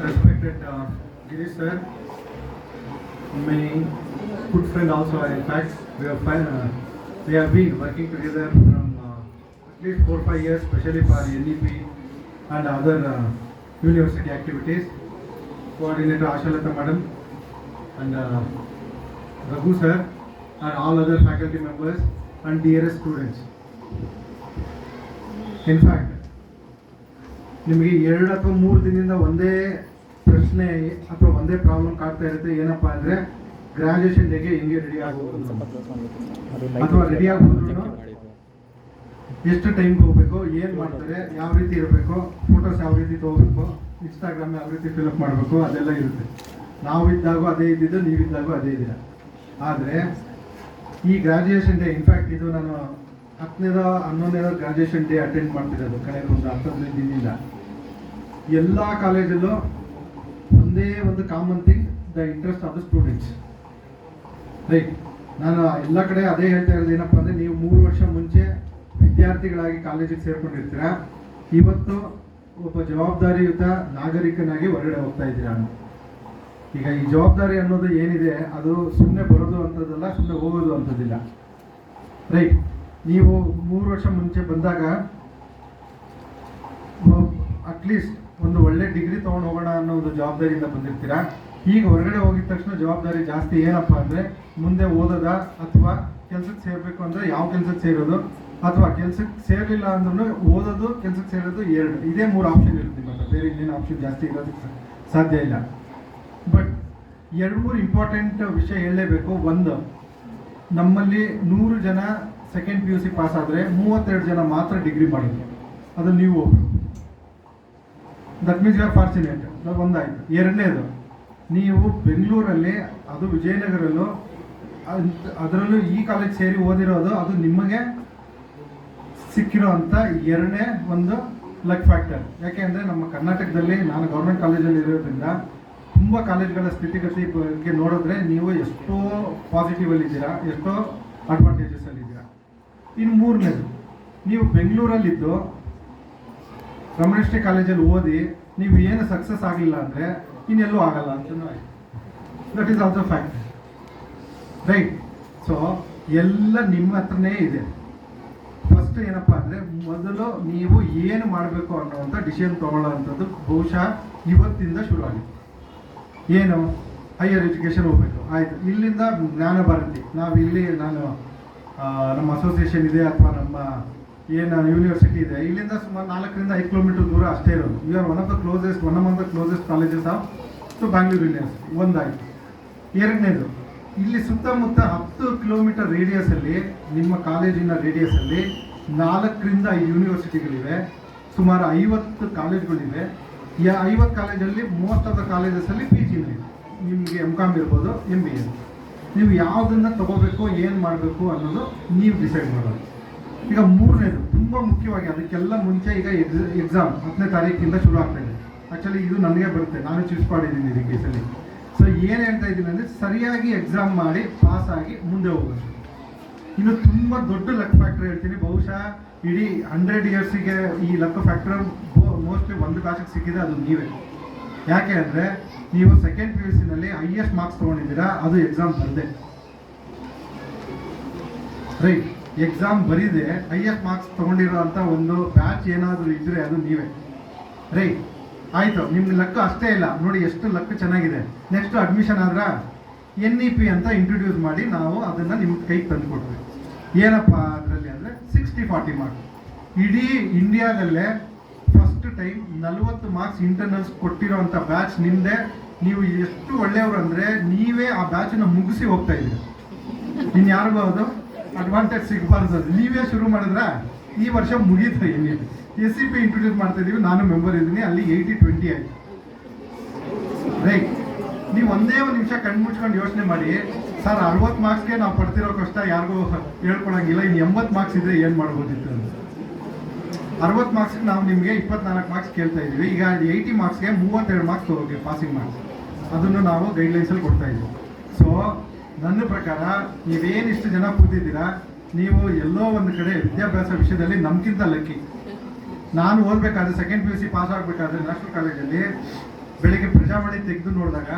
Respected Girish sir, my good friend also. In fact, we have been working together from at least 4-5 years, especially for NEP and other university activities. Coordinator Ashalata madam and Raghu sir and all other faculty members and dearest students. In fact, ನಿಮಗೆ 2 ಅಥವಾ 3 ದಿನದಿಂದ ಒಂದೇ ಪ್ರಶ್ನೆ ಅಥವಾ ಒಂದೇ problem ಕಾಡ್ತಾ ಇರುತ್ತೆ. ಏನಪ್ಪಾ ಅಂದರೆ ಗ್ರಾಜುಯೇಷನ್ ಡೇಗೆ ಹೆಂಗೆ ರೆಡಿ ಆಗೋದು ಅಥವಾ ರೆಡಿ ಆಗೋದು, ಎಷ್ಟು ಟೈಮ್ಗೆ ಹೋಗಬೇಕು, ಏನು ಮಾಡ್ತಾರೆ, ಯಾವ ರೀತಿ ಇರಬೇಕು, ಫೋಟೋಸ್ ಯಾವ ರೀತಿ ತೊಗೋಬೇಕು, ಇನ್ಸ್ಟಾಗ್ರಾಮ್ ಯಾವ ರೀತಿ ಫಿಲಪ್ ಮಾಡಬೇಕು, ಅದೆಲ್ಲ ಇರುತ್ತೆ. ನಾವಿದ್ದಾಗೂ ಅದೇ ಇದ್ದಿದ್ದು, ನೀವಿದ್ದಾಗೂ ಅದೇ ಇದ್ದೀರ. ಆದರೆ ಈ ಗ್ರಾಜುಯೇಷನ್ ಡೇ, ಇನ್ಫ್ಯಾಕ್ಟ್ ಇದು ನಾನು 10ನೇದೋ 11ನೇದೋ ಗ್ರಾಜುಯೇಷನ್ ಡೇ ಅಟೆಂಡ್ ಮಾಡ್ತಿರೋದು ಕಳೆದ ಒಂದು 15 ದಿನದಿಂದ. ಎಲ್ಲ ಕಾಲೇಜಲ್ಲೂ ಒಂದೇ ಒಂದು common thing, the interest of the students. Right, ನಾನು ಎಲ್ಲ ಕಡೆ ಅದೇ ಹೇಳ್ತಾ ಇರೋದು. ಏನಪ್ಪ ಅಂದರೆ, ನೀವು 3 ವರ್ಷ ಮುಂಚೆ ವಿದ್ಯಾರ್ಥಿಗಳಾಗಿ ಕಾಲೇಜಿಗೆ ಸೇರ್ಕೊಂಡಿರ್ತೀರ. ಇವತ್ತು ಒಬ್ಬ ಜವಾಬ್ದಾರಿಯುತ ನಾಗರಿಕನಾಗಿ ಹೊರಗಡೆ ಹೋಗ್ತಾ ಇದ್ದೀರಾ. ಈಗ ಈ ಜವಾಬ್ದಾರಿ ಅನ್ನೋದು ಏನಿದೆ, ಅದು ಸುಮ್ಮನೆ ಬರೋದು ಅಂಥದ್ದಲ್ಲ, ಸುಮ್ಮನೆ ಹೋಗೋದು ಅಂಥದ್ದಿಲ್ಲ. ರೈಟ್, ನೀವು 3 ವರ್ಷ ಮುಂಚೆ ಬಂದಾಗ ಅಟ್ಲೀಸ್ಟ್ ಒಂದು ಒಳ್ಳೆ ಡಿಗ್ರಿ ತೊಗೊಂಡು ಹೋಗೋಣ ಅನ್ನೋ ಒಂದು ಜವಾಬ್ದಾರಿಯಿಂದ ಬಂದಿರ್ತೀರ. ಈಗ ಹೊರಗಡೆ ಹೋಗಿದ ತಕ್ಷಣ ಜವಾಬ್ದಾರಿ ಜಾಸ್ತಿ. ಏನಪ್ಪ ಅಂದರೆ, ಮುಂದೆ ಓದೋದ ಅಥವಾ ಕೆಲ್ಸಕ್ಕೆ ಸೇರಬೇಕು ಅಂದರೆ ಯಾವ ಕೆಲ್ಸಕ್ಕೆ ಸೇರೋದು, ಅಥವಾ ಕೆಲ್ಸಕ್ಕೆ ಸೇರಲಿಲ್ಲ ಅಂದ್ರೂ ಓದೋದು, ಕೆಲ್ಸಕ್ಕೆ ಸೇರೋದು, ಇದೇ 3 ಆಪ್ಷನ್ ಇರುತ್ತೆ. ಮತ್ತೆ ಬೇರೆ ಇನ್ನೇನು ಆಪ್ಷನ್ ಜಾಸ್ತಿ ಇರೋದಕ್ಕೆ ಸಾಧ್ಯ ಇಲ್ಲ. ಬಟ್ 2-3 ಇಂಪಾರ್ಟೆಂಟ್ ವಿಷಯ ಹೇಳಲೇಬೇಕು. ಒಂದು, ನಮ್ಮಲ್ಲಿ 100 ಜನ ಸೆಕೆಂಡ್ PUC ಪಾಸ್ ಆದರೆ 32 ಜನ ಮಾತ್ರ ಡಿಗ್ರಿ ಮಾಡಿದ್ರು. ಅದು ನೀವು ಒಬ್ಬರು. That means you are fortunate. ಒಂದಾಯಿತು. ಎರಡನೇದು, ನೀವು ಬೆಂಗಳೂರಲ್ಲಿ, ಅದು ವಿಜಯನಗರಲ್ಲೂ, ಅದರಲ್ಲೂ ಈ ಕಾಲೇಜ್ ಸೇರಿ ಓದಿರೋದು, ಅದು ನಿಮಗೆ ಸಿಕ್ಕಿರೋ ಅಂಥ 2ನೇ ಒಂದು ಲಕ್ ಫ್ಯಾಕ್ಟರ್. ಯಾಕೆ ಅಂದರೆ, ನಮ್ಮ ಕರ್ನಾಟಕದಲ್ಲಿ ನಾನು ಗೌರ್ಮೆಂಟ್ ಕಾಲೇಜಲ್ಲಿ ಇರೋದ್ರಿಂದ ತುಂಬ ಕಾಲೇಜ್ಗಳ ಸ್ಥಿತಿಗತಿ ಬಗ್ಗೆ ನೋಡಿದ್ರೆ ನೀವು ಎಷ್ಟೋ ಪಾಸಿಟಿವಲ್ಲಿದ್ದೀರಾ, ಎಷ್ಟೋ ಅಡ್ವಾಂಟೇಜಸಲ್ಲಿದ್ದೀರಾ. ಇನ್ನು 3ನೇದು, ನೀವು ಬೆಂಗಳೂರಲ್ಲಿದ್ದು ರಮಣೇಶ್ವರಿ ಕಾಲೇಜಲ್ಲಿ ಓದಿ ನೀವು ಏನು ಸಕ್ಸಸ್ ಆಗಲಿಲ್ಲ ಅಂದರೆ ಇನ್ನೆಲ್ಲೂ ಆಗಲ್ಲ ಅಂತಲೂ ಆಯಿತು. That is also fact. Right. So ಎಲ್ಲ ನಿಮ್ಮ ಹತ್ರನೇ ಇದೆ. ಫಸ್ಟ್ ಏನಪ್ಪ ಅಂದರೆ, ಮೊದಲು ನೀವು ಏನು ಮಾಡಬೇಕು ಅನ್ನೋವಂಥ ಡಿಸಿಷನ್ ತೊಗೊಳ್ಳೋವಂಥದ್ದು ಬಹುಶಃ ಇವತ್ತಿಂದ ಶುರು ಆಗಿದೆ. ಏನು, ಹೈಯರ್ ಎಜುಕೇಷನ್ ಹೋಗ್ಬೇಕು. ಆಯಿತು, ಇಲ್ಲಿಂದ ಜ್ಞಾನ ಭಾರತಿ, ನಾವು ಇಲ್ಲಿ ನಮ್ಮ ಅಸೋಸಿಯೇಷನ್ ಇದೆ ಅಥವಾ ನಮ್ಮ ಏನು ಯೂನಿವರ್ಸಿಟಿ ಇದೆ, ಇಲ್ಲಿಂದ ಸುಮಾರು 4-5 ಕಿಲೋಮೀಟರ್ ದೂರ ಅಷ್ಟೇ ಇರೋದು. You are one of the closest colleges of to Bangalore university. ಒಂದಾಯಿತು. ಎರಡನೇದು, ಇಲ್ಲಿ ಸುತ್ತಮುತ್ತ 10 ಕಿಲೋಮೀಟರ್ ರೇಡಿಯಸಲ್ಲಿ, ನಿಮ್ಮ ಕಾಲೇಜಿನ ರೇಡಿಯಸಲ್ಲಿ 4-5 ಯೂನಿವರ್ಸಿಟಿಗಳಿವೆ. ಸುಮಾರು 50 ಕಾಲೇಜ್ಗಳಿವೆ. 50 ಕಾಲೇಜಲ್ಲಿ ಮೋಸ್ಟ್ ಆಫ್ ದ ಕಾಲೇಜಸಲ್ಲಿ PG ಇದೆ. ನಿಮಗೆ MCOM ಇರ್ಬೋದು, MBA. ನೀವು ಯಾವುದನ್ನು ತೊಗೋಬೇಕು, ಏನು ಮಾಡಬೇಕು ಅನ್ನೋದು ನೀವು ಡಿಸೈಡ್ ಮಾಡೋದು. ಈಗ 3ನೇದು ತುಂಬ ಮುಖ್ಯವಾಗಿ, ಅದಕ್ಕೆಲ್ಲ ಮುಂಚೆ ಈಗ ಎಕ್ಸಾಮ್ 10ನೇ ತಾರೀಕಿಂದ ಶುರು ಆಗ್ತಾಯಿದೆ. ಆ್ಯಕ್ಚುಲಿ ಇದು ನನಗೆ ಬರುತ್ತೆ, ನಾನು ಚೂಸ್ ಮಾಡಿದ್ದೀನಿ ಈ ಕೇಸಲ್ಲಿ. ಸೊ ಏನು ಹೇಳ್ತಾ ಇದ್ದೀನಿ ಅಂದರೆ, ಸರಿಯಾಗಿ ಎಕ್ಸಾಮ್ ಮಾಡಿ ಪಾಸಾಗಿ ಮುಂದೆ ಹೋಗೋದು. ಇನ್ನು ತುಂಬ ದೊಡ್ಡ ಲಕ್ ಫ್ಯಾಕ್ಟರ್ ಹೇಳ್ತೀನಿ. ಬಹುಶಃ ಇಡೀ 100 ಇಯರ್ಸಿಗೆ ಈ ಲಕ್ ಫ್ಯಾಕ್ಟರ್ ಮೋಸ್ಟ್ಲಿ ಒಂದು ಕ್ಲಾಸಿಗೆ ಸಿಕ್ಕಿದೆ, ಅದು ನೀವೇ. ಯಾಕೆ ಅಂದರೆ, ನೀವು ಸೆಕೆಂಡ್ PUCನಲ್ಲಿ ಹೈಯೆಸ್ಟ್ ಮಾರ್ಕ್ಸ್ ತೊಗೊಂಡಿದ್ದೀರಾ, ಅದು ಎಕ್ಸಾಮ್ ಬರದೆ. ರೈಟ್, ಎಕ್ಸಾಮ್ ಬರೀದೆ ಹೈಯೆಸ್ಟ್ ಮಾರ್ಕ್ಸ್ ತೊಗೊಂಡಿರೋ ಅಂಥ ಒಂದು ಬ್ಯಾಚ್ ಏನಾದರೂ ಇದ್ದರೆ ಅದು ನೀವೇ. ರೈಟ್, ಆಯಿತು. ನಿಮ್ಮ ಲಕ್ ಅಷ್ಟೇ ಇಲ್ಲ, ನೋಡಿ ಎಷ್ಟು ಲಕ್ ಚೆನ್ನಾಗಿದೆ. ನೆಕ್ಸ್ಟ್ ಅಡ್ಮಿಷನ್ ಆದ್ರೆ NEP ಅಂತ ಇಂಟ್ರೊಡ್ಯೂಸ್ ಮಾಡಿ ನಾವು ಅದನ್ನು ನಿಮ್ಮ ಕೈಗೆ ತಂದು ಕೊಡ್ತೀವಿ. ಏನಪ್ಪ ಅದರಲ್ಲಿ ಅಂದರೆ 60-40 ಮಾರ್ಕ್ಸ್. ಇಡೀ ಇಂಡಿಯಾದಲ್ಲೇ ಫಸ್ಟ್ ಟೈಮ್ 40 ಮಾರ್ಕ್ಸ್ ಇಂಟರ್ನಲ್ಸ್ ಕೊಟ್ಟಿರೋವಂಥ ಬ್ಯಾಚ್ ನಿಮ್ಮದೇ. ನೀವು ಎಷ್ಟು ಒಳ್ಳೆಯವರು ಅಂದರೆ, ನೀವೇ ಆ ಬ್ಯಾಚನ್ನು ಮುಗಿಸಿ ಹೋಗ್ತಾ ಇದ್ದೀರಿ. ಇನ್ಯಾರಿಗೂ ಅದು ಅಡ್ವಾಂಟೇಜ್ ಸಿಗಬಾರ್ದು. ನೀವೇ ಶುರು ಮಾಡಿದ್ರೆ ಈ ವರ್ಷ ಮುಗೀತು. NEP SCP ಇಂಟ್ರೊಡ್ಯೂಸ್ ಮಾಡ್ತಾ ಇದ್ದೀವಿ, ನಾನು ಮೆಂಬರ್ ಇದ್ದೀನಿ. ಅಲ್ಲಿ 80-20 ಆಯಿತು. ರೈಟ್, ನೀವು ಒಂದೇ ಒಂದು ನಿಮಿಷ ಕಣ್ಮುಚ್ಕೊಂಡು ಯೋಚನೆ ಮಾಡಿ, ಸರ್ 60 ಮಾರ್ಕ್ಸ್ಗೆ ನಾವು ಪಡ್ತಿರೋ ಕಷ್ಟ ಯಾರಿಗೂ ಹೇಳ್ಕೊಳಂಗಿಲ್ಲ, ಇನ್ನು 80 ಮಾರ್ಕ್ಸ್ ಇದ್ದರೆ ಏನು ಮಾಡ್ಬೋದಿತ್ತು ಅಂತ. 60 ಮಾರ್ಕ್ಸ್ಗೆ ನಾವು ನಿಮಗೆ 24 ಮಾರ್ಕ್ಸ್ ಕೇಳ್ತಾ ಇದ್ದೀವಿ. ಈಗ 80 ಮಾರ್ಕ್ಸ್ಗೆ 32 ಮಾರ್ಕ್ಸ್ ತಗೋಕೆ ಪಾಸಿಂಗ್ ಮಾರ್ಕ್ಸ್, ಅದನ್ನು ನಾವು ಗೈಡ್ಲೈನ್ಸಲ್ಲಿ ಕೊಡ್ತಾ ಇದ್ದೀವಿ. ಸೊ ನನ್ನ ಪ್ರಕಾರ ನೀವೇನು ಇಷ್ಟು ಜನ ಕೂತಿದ್ದೀರಾ, ನೀವು ಎಲ್ಲೋ ಒಂದು ಕಡೆ ವಿದ್ಯಾಭ್ಯಾಸ ವಿಷಯದಲ್ಲಿ ನಮ್ಗಿಂತ ಲಕ್ಕಿ. ನಾನು ಓದಬೇಕಾದ್ರೆ ಸೆಕೆಂಡ್ PUC ಪಾಸ್ ಆಗಬೇಕಾದ್ರೆ ನ್ಯಾಷನಲ್ ಕಾಲೇಜಲ್ಲಿ ಬೆಳಿಗ್ಗೆ ಪ್ರಜಾವಾಣಿ ತೆಗೆದು ನೋಡಿದಾಗ